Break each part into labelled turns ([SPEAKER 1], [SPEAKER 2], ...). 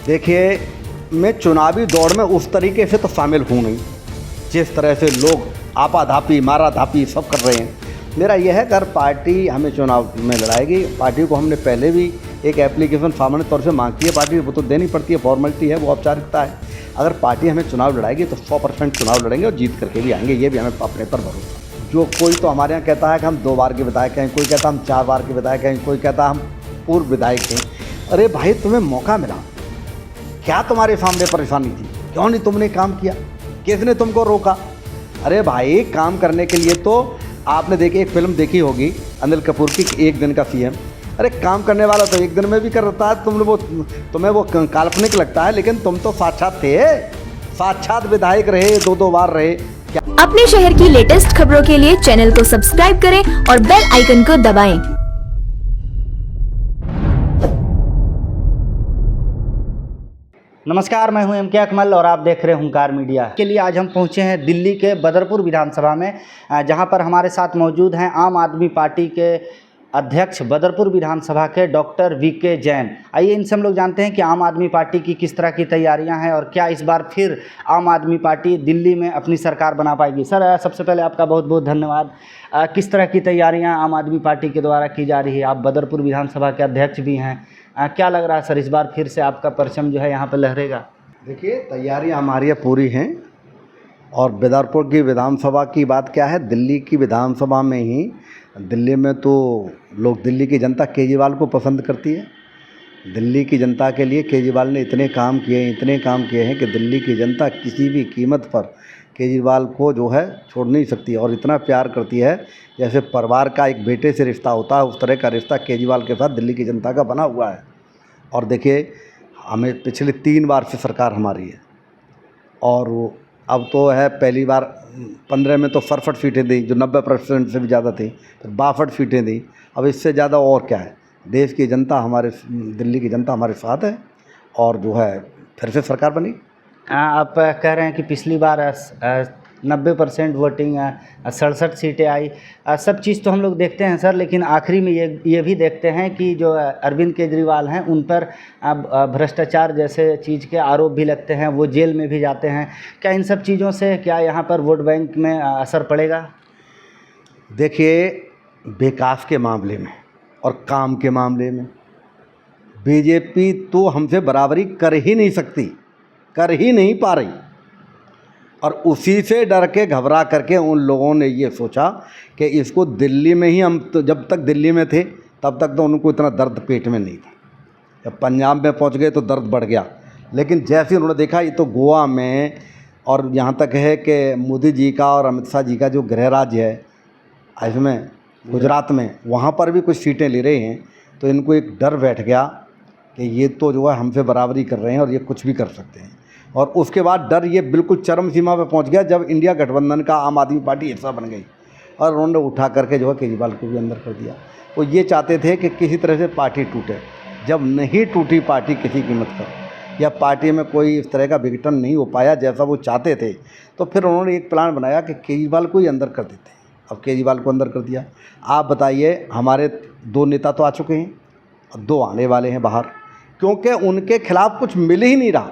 [SPEAKER 1] देखिए, मैं चुनावी दौड़ में उस तरीके से तो शामिल हूँ नहीं जिस तरह से लोग आपाधापी मारा धापी सब कर रहे हैं। मेरा यह है कि अगर पार्टी हमें चुनाव में लड़ाएगी, पार्टी को हमने पहले भी एक एप्लीकेशन सामान्य तौर से मांग की है, पार्टी वो तो देनी पड़ती है, फॉर्मेलिटी है, वो औपचारिकता है। अगर पार्टी हमें चुनाव लड़ाएगी तो 100% चुनाव लड़ेंगे और जीत करके भी आएंगे, ये भी हमें अपने पर भरोसा। जो कोई तो हमारे यहाँ कहता है कि हम 2 बार के विधायक हैं, कोई कहता हम 4 बार के विधायक हैं, कोई कहता हम पूर्व विधायक हैं। अरे भाई, तुम्हें मौका मिला, क्या तुम्हारे सामने परेशानी थी? क्यों नहीं तुमने काम किया? किसने तुमको रोका? अरे भाई, काम करने के लिए तो आपने देखी एक फिल्म देखी होगी अनिल कपूर की, एक दिन का सीएम। अरे काम करने वाला तो एक दिन में भी करता है, तुम्हें वो काल्पनिक लगता है, लेकिन तुम तो साक्षात थे, साक्षात विधायक रहे, 2 बार रहे।
[SPEAKER 2] अपने शहर की लेटेस्ट खबरों के लिए चैनल को सब्सक्राइब करें और बेल आइकन को दबाएं।
[SPEAKER 3] नमस्कार, मैं हूं एम.के. अकमल और आप देख रहे हैं हुंकार मीडिया के लिए। आज हम पहुंचे हैं दिल्ली के बदरपुर विधानसभा में, जहां पर हमारे साथ मौजूद हैं आम आदमी पार्टी के अध्यक्ष बदरपुर विधानसभा के डॉक्टर वी.के. जैन। आइए इनसे हम लोग जानते हैं कि आम आदमी पार्टी की किस तरह की तैयारियां हैं और क्या इस बार फिर आम आदमी पार्टी दिल्ली में अपनी सरकार बना पाएगी। सर, सबसे पहले आपका बहुत बहुत धन्यवाद। किस तरह की तैयारियां आम आदमी पार्टी के द्वारा की जा रही है? आप बदरपुर विधानसभा के अध्यक्ष भी हैं, क्या लग रहा है सर, इस बार फिर से आपका परचम जो है यहाँ पर लहरेगा?
[SPEAKER 1] देखिए, तैयारियां हमारी पूरी हैं और बदरपुर की विधानसभा की बात क्या है, दिल्ली की विधानसभा में ही, दिल्ली में तो लोग, दिल्ली की जनता केजरीवाल को पसंद करती है। दिल्ली की जनता के लिए केजरीवाल ने इतने काम किए हैं कि दिल्ली की जनता किसी भी कीमत पर केजरीवाल को जो है छोड़ नहीं सकती और इतना प्यार करती है जैसे परिवार का एक बेटे से रिश्ता होता है, उस तरह का रिश्ता केजरीवाल के साथ दिल्ली की जनता का बना हुआ है। और देखिए, हमें पिछले 3 बार से सरकार हमारी है और अब तो है, पहली बार 15 में तो 67 सीटें दी, जो 90% से भी ज़्यादा थी, फिर 62 सीटें दी। अब इससे ज़्यादा और क्या है? देश की जनता दिल्ली की जनता हमारे साथ है और जो है फिर से सरकार बनी।
[SPEAKER 3] आप कह रहे हैं कि पिछली बार 90% वोटिंग, 67 सीटें आई। सब चीज़ तो हम लोग देखते हैं सर, लेकिन आखिरी में ये भी देखते हैं कि जो अरविंद केजरीवाल हैं उन पर भ्रष्टाचार जैसे चीज़ के आरोप भी लगते हैं, वो जेल में भी जाते हैं। क्या इन सब चीज़ों से क्या यहाँ पर वोट बैंक में असर पड़ेगा?
[SPEAKER 1] देखिए, विकास के मामले में और काम के मामले में बीजेपी तो हमसे बराबरी कर ही नहीं सकती, कर ही नहीं पा रही। और उसी से डर के घबरा करके उन लोगों ने ये सोचा कि इसको दिल्ली में ही, हम तो जब तक दिल्ली में थे तब तक तो उनको इतना दर्द पेट में नहीं था, जब पंजाब में पहुंच गए तो दर्द बढ़ गया। लेकिन जैसे उन्होंने देखा ये तो गोवा में और यहाँ तक है कि मोदी जी का और अमित शाह जी का जो गृह राज्य है इसमें, गुजरात में, वहाँ पर भी कुछ सीटें ले रहे हैं, तो इनको एक डर बैठ गया कि ये तो जो है हमसे बराबरी कर रहे हैं और ये कुछ भी कर सकते हैं। और उसके बाद डर ये बिल्कुल चरम सीमा पे पहुंच गया जब इंडिया गठबंधन का आम आदमी पार्टी हिस्सा बन गई और उन्होंने उठा करके जो है केजरीवाल को भी अंदर कर दिया। वो ये चाहते थे कि किसी तरह से पार्टी टूटे। जब नहीं टूटी पार्टी किसी कीमत पर, या पार्टी में कोई इस तरह का विघटन नहीं हो पाया जैसा वो चाहते थे, तो फिर उन्होंने एक प्लान बनाया कि केजरीवाल को ही अंदर कर देते हैं। अब केजरीवाल को अंदर कर दिया। आप बताइए, हमारे 2 नेता तो आ चुके हैं और 2 आने वाले हैं बाहर, क्योंकि उनके खिलाफ कुछ मिल ही नहीं रहा।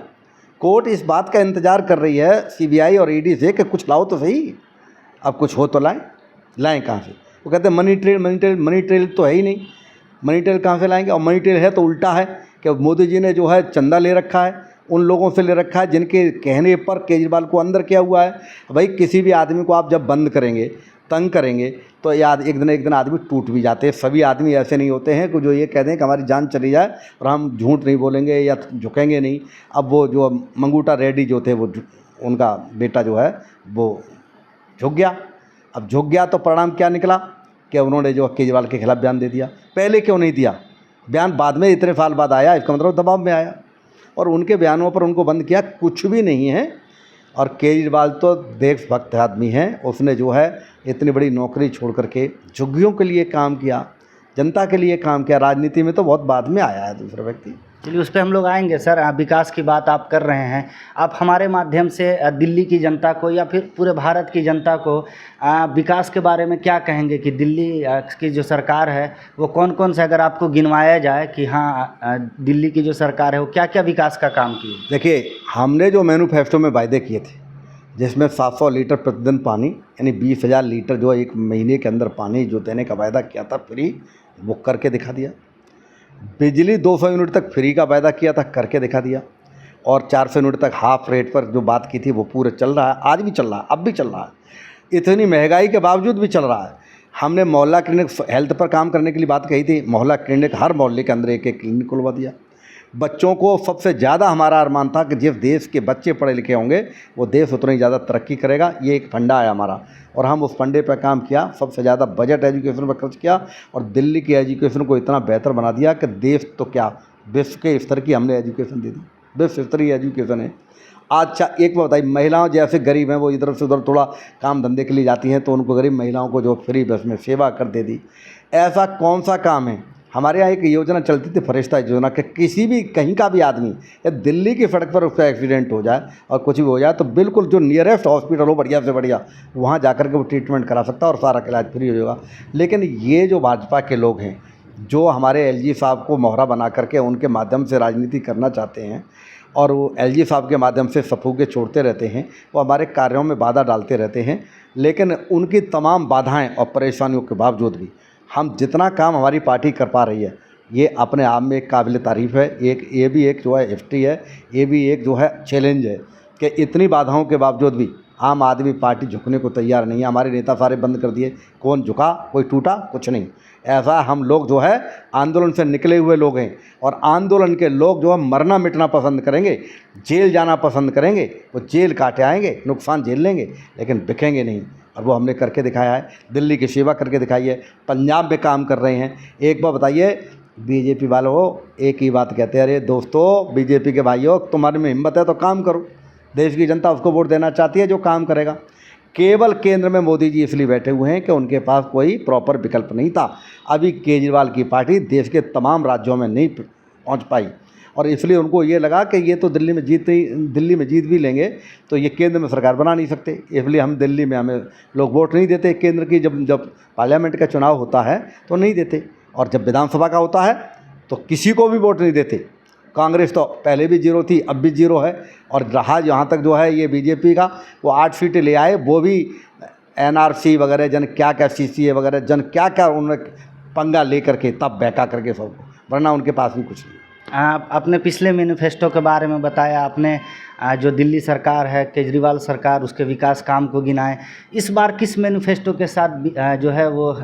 [SPEAKER 1] कोर्ट इस बात का इंतज़ार कर रही है सीबीआई और ईडी से कि कुछ लाओ तो सही, अब कुछ हो तो लाएं कहाँ से? वो कहते हैं मनी ट्रेल तो है ही नहीं, मनी ट्रेल कहाँ से लाएंगे? और मनी ट्रेल है तो उल्टा है कि मोदी जी ने जो है चंदा ले रखा है, उन लोगों से ले रखा है जिनके कहने पर केजरीवाल को अंदर किया हुआ है। भाई, किसी भी आदमी को आप जब बंद करेंगे, तंग करेंगे, तो याद एक दिन आदमी टूट भी जाते हैं। सभी आदमी ऐसे नहीं होते हैं कि जो ये कह दें कि हमारी जान चली जाए और हम झूठ नहीं बोलेंगे या झुकेंगे नहीं। अब वो जो मंगूटा रेड्डी जो थे, वो उनका बेटा जो है वो झुक गया। अब झुक गया तो परिणाम क्या निकला कि उन्होंने जो केजरीवाल के खिलाफ बयान दे दिया। पहले क्यों नहीं दिया बयान? बाद में, इतने साल बाद आया, इसका मतलब दबाव में आया और उनके बयानों पर उनको बंद किया। कुछ भी नहीं है। और केजरीवाल तो देशभक्त आदमी है, उसने जो है इतनी बड़ी नौकरी छोड़ करके झुग्गियों के लिए काम किया, जनता के लिए काम किया। राजनीति में तो बहुत बाद में आया है दूसरा व्यक्ति।
[SPEAKER 3] चलिए उस पर हम लोग आएंगे सर। विकास की बात आप कर रहे हैं, आप हमारे माध्यम से दिल्ली की जनता को या फिर पूरे भारत की जनता को विकास के बारे में क्या कहेंगे कि दिल्ली की जो सरकार है वो कौन कौन से, अगर आपको गिनवाया जाए कि हाँ दिल्ली की जो सरकार है वो क्या क्या विकास का काम की?
[SPEAKER 1] देखिए, हमने जो मैनिफेस्टो में वायदे किए थे, जिसमें 700 लीटर प्रतिदिन पानी यानी 20,000 लीटर जो एक महीने के अंदर पानी जो देने का वायदा किया था फ्री, वो करके दिखा दिया। बिजली 200 यूनिट तक फ्री का वायदा किया था, करके दिखा दिया। और 400 यूनिट तक हाफ रेट पर जो बात की थी वो पूरे चल रहा है, आज भी चल रहा है, अब भी चल रहा है। इतनी महंगाई के बावजूद भी चल रहा है। हमने मोहल्ला क्लिनिक हेल्थ पर काम करने के लिए बात कही थी, मोहल्ला क्लिनिक हर मोहल्ले के अंदर एक एक क्लिनिक खुलवा दिया। बच्चों को सबसे ज़्यादा हमारा अरमान था कि जिस देश के बच्चे पढ़े लिखे होंगे वो देश उतना ही ज़्यादा तरक्की करेगा, ये एक फंडा है हमारा, और हम उस फंडे पर काम किया। सबसे ज़्यादा बजट एजुकेशन पर खर्च किया और दिल्ली की एजुकेशन को इतना बेहतर बना दिया कि देश तो क्या विश्व के स्तर की हमने एजुकेशन दे दी, विश्व स्तरीय एजुकेशन है। अच्छा एक बात बताइए, महिलाओं जैसे गरीब हैं वो इधर से उधर थोड़ा काम धंधे के लिए जाती हैं, तो उनको गरीब महिलाओं को जो फ्री बस में सेवा कर दे दी। ऐसा कौन सा काम है? हमारे यहाँ एक योजना चलती थी फरिश्ता योजना के, किसी भी कहीं का भी आदमी या दिल्ली की सड़क पर उसका एक्सीडेंट हो जाए और कुछ भी हो जाए तो बिल्कुल जो नियरेस्ट हॉस्पिटल हो बढ़िया से बढ़िया वहाँ जाकर के वो ट्रीटमेंट करा सकता है और सारा इलाज फ्री हो जाएगा। लेकिन ये जो भाजपा के लोग हैं जो हमारे एलजी साहब को मोहरा बना करके उनके माध्यम से राजनीति करना चाहते हैं और वो एलजी साहब के माध्यम से सफूके छोड़ते रहते हैं, वो हमारे कार्यों में बाधा डालते रहते हैं। लेकिन उनकी तमाम बाधाएं और परेशानियों के बावजूद भी हम जितना काम हमारी पार्टी कर पा रही है ये अपने आप में एक काबिल तारीफ़ है। एक ये भी एक जो है हिस्ट्री है, ये भी एक जो है चैलेंज है कि इतनी बाधाओं के बावजूद भी आम आदमी पार्टी झुकने को तैयार नहीं है। हमारे नेता सारे बंद कर दिए, कौन झुका, कोई टूटा, कुछ नहीं। ऐसा हम लोग जो है आंदोलन से निकले हुए लोग हैं और आंदोलन के लोग जो है मरना मिटना पसंद करेंगे, जेल जाना पसंद करेंगे, वो जेल काटे आएंगे, नुकसान झेल लेंगे लेकिन बिकेंगे नहीं। और वो हमने करके दिखाया है, दिल्ली की सेवा करके दिखाई है, पंजाब में काम कर रहे हैं। एक बार बताइए, बीजेपी वालों एक ही बात कहते हैं, अरे दोस्तों बीजेपी के भाइयों तुम्हारे में हिम्मत है तो काम करो। देश की जनता उसको वोट देना चाहती है जो काम करेगा। केवल केंद्र में मोदी जी इसलिए बैठे हुए हैं कि उनके पास कोई प्रॉपर विकल्प नहीं था। अभी केजरीवाल की पार्टी देश के तमाम राज्यों में नहीं पहुंच पाई और इसलिए उनको ये लगा कि ये तो दिल्ली में जीत भी लेंगे तो ये केंद्र में सरकार बना नहीं सकते, इसलिए हम दिल्ली में हमें लोग वोट नहीं देते। केंद्र की जब पार्लियामेंट का चुनाव होता है तो नहीं देते और जब विधानसभा का होता है तो किसी को भी वोट नहीं देते। कांग्रेस तो पहले भी जीरो थी, अब भी जीरो है। और रहा यहाँ तक जो है ये बीजेपी का, वो 8 सीटें ले आए, वो भी एनआरसी वगैरह जन क्या सीसीए वगैरह जन क्या उन्होंने पंगा ले करके तब बहका करके सबको, वरना उनके पास भी कुछ नहीं।
[SPEAKER 3] आपने पिछले मैनिफेस्टो के बारे में बताया, आपने जो दिल्ली सरकार है केजरीवाल सरकार उसके विकास काम को गिनाए। इस बार किस मैनिफेस्टो के साथ जो है वो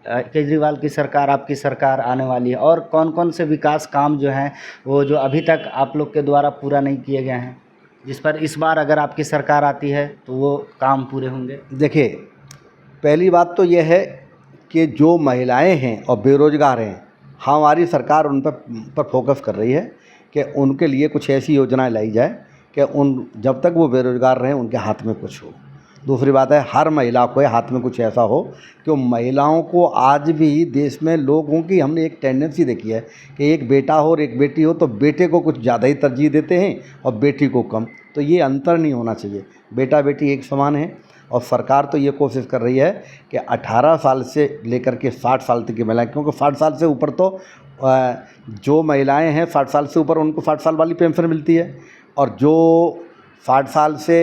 [SPEAKER 3] केजरीवाल की सरकार आपकी सरकार आने वाली है और कौन कौन से विकास काम जो हैं वो जो अभी तक आप लोग के द्वारा पूरा नहीं किए गए हैं, जिस पर इस बार अगर आपकी सरकार आती है तो वो काम पूरे होंगे?
[SPEAKER 1] देखिए, पहली बात तो यह है कि जो महिलाएं हैं और बेरोज़गार हैं, हमारी सरकार उन पर फोकस कर रही है कि उनके लिए कुछ ऐसी योजनाएं लाई जाए कि जब तक वो बेरोज़गार रहें उनके हाथ में कुछ हो। दूसरी बात है, हर महिला को हाथ में कुछ ऐसा हो कि महिलाओं को, आज भी देश में लोगों की हमने एक टेंडेंसी देखी है कि एक बेटा हो और एक बेटी हो तो बेटे को कुछ ज़्यादा ही तरजीह देते हैं और बेटी को कम। तो ये अंतर नहीं होना चाहिए, बेटा बेटी एक समान है। और सरकार तो ये कोशिश कर रही है कि 18 साल से लेकर के 60 साल तक की महिलाएं, क्योंकि 60 साल से ऊपर तो जो महिलाएं हैं 60 साल से ऊपर उनको 60 साल वाली पेंशन मिलती है और जो 60 साल से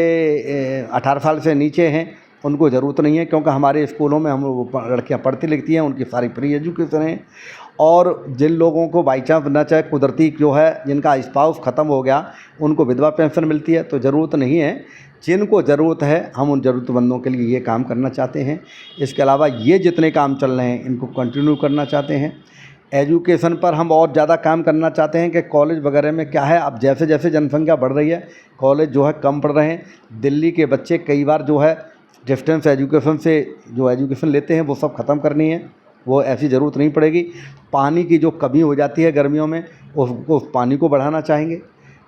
[SPEAKER 1] 18 साल से नीचे हैं उनको ज़रूरत नहीं है, क्योंकि हमारे स्कूलों में हम लड़कियां पढ़ती लिखती हैं, उनकी सारी फ्री एजुकेशन है। और जिन लोगों को बाई चांस न चाहे कुदरती जो है जिनका स्पाउस ख़त्म हो गया उनको विधवा पेंशन मिलती है, तो ज़रूरत नहीं है। जिनको ज़रूरत है हम उन ज़रूरतमंदों के लिए ये काम करना चाहते हैं। इसके अलावा ये जितने काम चल रहे हैं इनको कंटिन्यू करना चाहते हैं। एजुकेशन पर हम और ज़्यादा काम करना चाहते हैं कि कॉलेज वगैरह में क्या है, अब जैसे जैसे जनसंख्या बढ़ रही है कॉलेज जो है कम पढ़ रहे हैं। दिल्ली के बच्चे कई बार जो है डिस्टेंस एजुकेशन से जो एजुकेशन लेते हैं वो सब ख़त्म करनी है, वो ऐसी ज़रूरत नहीं पड़ेगी। पानी की जो कमी हो जाती है गर्मियों में उसको, उस पानी को बढ़ाना चाहेंगे।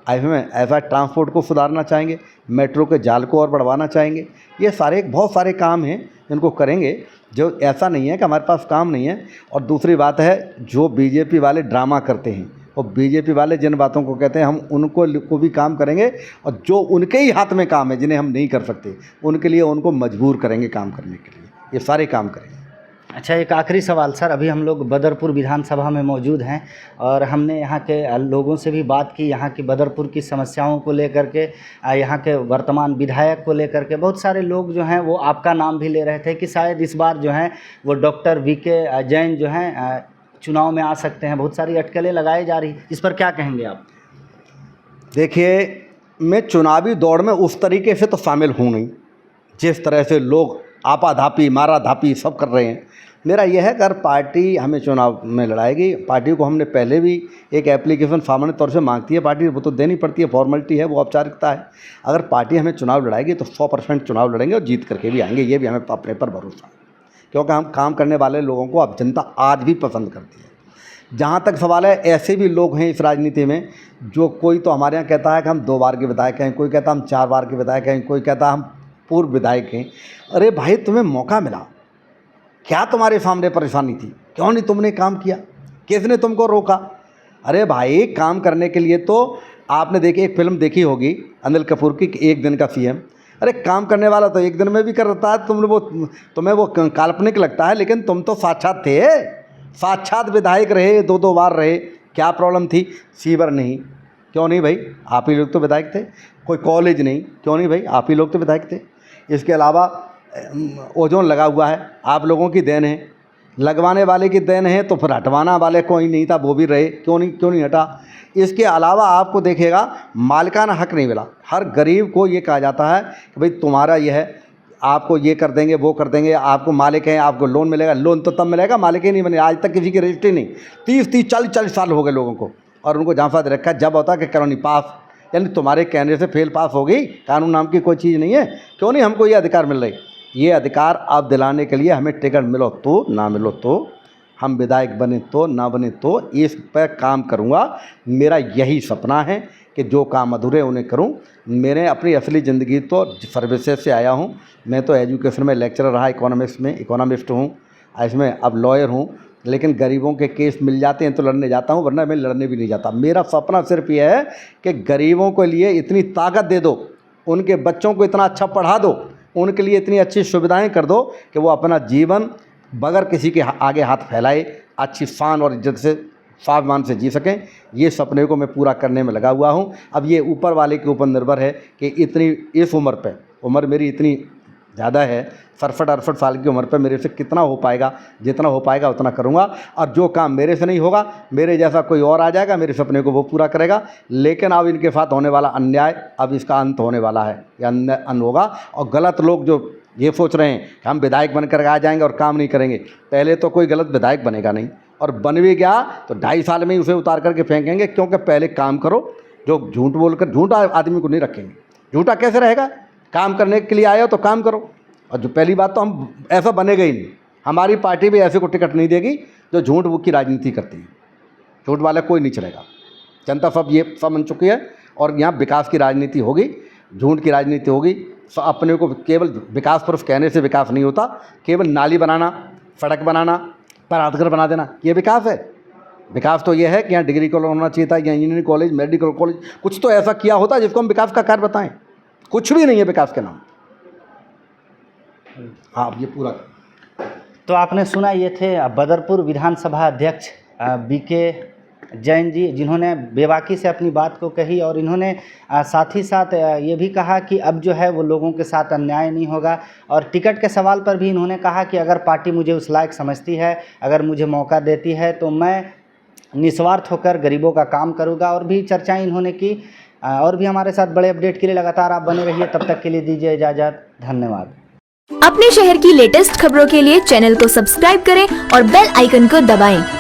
[SPEAKER 1] ऐसा ट्रांसपोर्ट को सुधारना चाहेंगे, मेट्रो के जाल को और बढ़वाना चाहेंगे। ये सारे बहुत सारे काम हैं जिनको करेंगे, जो ऐसा नहीं है कि हमारे पास काम नहीं है। और दूसरी बात है, जो बीजेपी वाले ड्रामा करते हैं और बीजेपी वाले जिन बातों को कहते हैं हम उनको को भी काम करेंगे, और जो उनके ही हाथ में काम है जिन्हें हम नहीं कर सकते उनके लिए उनको मजबूर करेंगे काम करने के लिए, ये सारे काम करेंगे।
[SPEAKER 3] अच्छा, एक आखिरी सवाल सर, अभी हम लोग बदरपुर विधानसभा में मौजूद हैं और हमने यहाँ के लोगों से भी बात की, यहाँ की बदरपुर की समस्याओं को लेकर के, यहाँ के वर्तमान विधायक को लेकर के। बहुत सारे लोग जो हैं वो आपका नाम भी ले रहे थे कि शायद इस बार जो हैं वो डॉक्टर वीके जैन जो हैं चुनाव में आ सकते हैं। बहुत सारी अटकलें लगाई जा रही, इस पर क्या कहेंगे आप?
[SPEAKER 1] देखिए, मैं चुनावी दौड़ में उस तरीके से तो शामिल हूँ नहीं जिस तरह से लोग आपाधापी मारा धापी सब कर रहे हैं। मेरा यह है कि अगर पार्टी हमें चुनाव में लड़ाएगी, पार्टी को हमने पहले भी एक एप्लीकेशन सामान्य तौर से मांगती है पार्टी, वो तो देनी पड़ती है, फॉर्मेलिटी है, वो औपचारिकता है। अगर पार्टी हमें चुनाव लड़ाएगी तो 100% चुनाव लड़ेंगे और जीत करके भी आएंगे, ये भी हमें अपने पर भरोसा है, क्योंकि हम काम करने वाले लोगों को अब जनता आज भी पसंद करती है। जहाँ तक सवाल है, ऐसे भी लोग हैं इस राजनीति में जो कोई तो हमारे यहाँ कहता है कि हम 2 बार के विधायक हैं, कोई कहता है हम 4 बार के विधायक हैं, कोई कहता है हम पूर्व विधायक हैं। अरे भाई, तुम्हें मौका मिला, क्या तुम्हारे सामने परेशानी थी? क्यों नहीं तुमने काम किया? किसने तुमको रोका? अरे भाई, काम करने के लिए तो आपने देखी एक फिल्म देखी होगी अनिल कपूर की, एक दिन का सीएम। अरे काम करने वाला तो एक दिन में भी करता है, तुम्हें वो काल्पनिक लगता है, लेकिन तुम तो साक्षात थे, साक्षात विधायक रहे, 2-2 बार रहे। क्या प्रॉब्लम थी? सीवर नहीं, क्यों नहीं भाई? आप ही लोग तो विधायक थे। कोई कॉलेज नहीं, क्यों नहीं भाई? आप ही लोग तो विधायक थे। इसके अलावा ओजोन लगा हुआ है, आप लोगों की देन है, लगवाने वाले की देन है, तो फिर हटवाना वाले कोई नहीं था, वो भी रहे, क्यों नहीं हटा। इसके अलावा आपको देखेगा मालिकाना हक नहीं मिला। हर गरीब को ये कहा जाता है कि भाई तुम्हारा ये है, आपको ये कर देंगे, वो कर देंगे, आपको मालिक हैं, आपको लोन मिलेगा। लोन तो तब मिलेगा, मालिक ही नहीं बने। आज तक किसी की रजिस्ट्री नहीं, 30-30 40-40 साल हो गए लोगों को, और उनको झांसा दे रखा है। जब होता है कि कॉलोनी पास, यानी तुम्हारे कहने से फेल पास हो गई, कानून नाम की कोई चीज़ नहीं है। क्यों नहीं हमको ये अधिकार मिल रही? ये अधिकार आप दिलाने के लिए हमें टिकट मिलो तो, ना मिलो तो, हम विधायक बने तो, ना बने तो, इस पर काम करूँगा। मेरा यही सपना है कि जो काम अधूरे उन्हें करूँ। मैंने अपनी असली ज़िंदगी तो सर्विसेज से आया हूँ। मैं तो एजुकेशन में लेक्चरर रहा, इकोनॉमिस्ट हूँ, इसमें अब लॉयर हूँ। लेकिन गरीबों के केस मिल जाते हैं तो लड़ने जाता हूँ, वरना मैं लड़ने भी नहीं जाता। मेरा सपना सिर्फ ये है कि गरीबों के लिए इतनी ताकत दे दो, उनके बच्चों को इतना अच्छा पढ़ा दो, उनके लिए इतनी अच्छी सुविधाएं कर दो कि वो अपना जीवन बगैर किसी के आगे हाथ फैलाए अच्छी शान और इज्जत से, स्वाभिमान से जी सकें। ये सपने को मैं पूरा करने में लगा हुआ हूँ। अब ये ऊपर वाले के ऊपर निर्भर है कि इस उम्र पे, उम्र मेरी इतनी ज़्यादा है, 67-68 साल की उम्र पे मेरे से कितना हो पाएगा। जितना हो पाएगा उतना करूँगा, और जो काम मेरे से नहीं होगा, मेरे जैसा कोई और आ जाएगा, मेरे सपने को वो पूरा करेगा। लेकिन अब इनके साथ होने वाला अन्याय, अब इसका अंत होने वाला है, या अंत होगा। और गलत लोग जो ये सोच रहे हैं कि हम विधायक बनकर आ जाएंगे और काम नहीं करेंगे, पहले तो कोई गलत विधायक बनेगा नहीं, और बन भी गया तो 2.5 साल में ही उसे उतार करके फेंकेंगे। क्योंकि पहले काम करो। जो झूठ बोलकर, झूठा आदमी को नहीं रखेंगे। झूठा कैसे रहेगा? काम करने के लिए आए हो तो काम करो। और जो पहली बात तो हम ऐसा बनेगा ही नहीं, हमारी पार्टी भी ऐसे को टिकट नहीं देगी जो झूठ वो की राजनीति करती है। झूठ वाला कोई नहीं चलेगा। जनता सब ये सब मन चुकी है, और यहाँ विकास की राजनीति होगी, झूठ की राजनीति होगी। अपने को केवल विकास पर कहने से विकास नहीं होता। केवल नाली बनाना, सड़क बनाना, परातघर बना देना, ये विकास है? विकास तो ये है कि यहाँ डिग्री कॉलेज होना चाहिए था, या इंजीनियरिंग कॉलेज, मेडिकल कॉलेज, कुछ तो ऐसा किया होता जिसको हम विकास का कार्य बताएं। कुछ भी नहीं है विकास के नाम। हाँ, ये पूरा।
[SPEAKER 3] तो आपने सुना, ये थे बदरपुर विधानसभा अध्यक्ष वीके जैन जी, जिन्होंने बेबाकी से अपनी बात को कही, और इन्होंने साथ ही साथ ये भी कहा कि अब जो है वो लोगों के साथ अन्याय नहीं होगा। और टिकट के सवाल पर भी इन्होंने कहा कि अगर पार्टी मुझे उस लायक समझती है, अगर मुझे मौका देती है, तो मैं निस्वार्थ होकर गरीबों का काम करूँगा। और भी चर्चाएँ इन्होंने की। और भी हमारे साथ बड़े अपडेट के लिए लगातार आप बने रहिए। तब तक के लिए दीजिए इजाज़त। धन्यवाद।
[SPEAKER 2] अपने शहर की लेटेस्ट खबरों के लिए चैनल को सब्सक्राइब करें और बेल आइकन को दबाएं।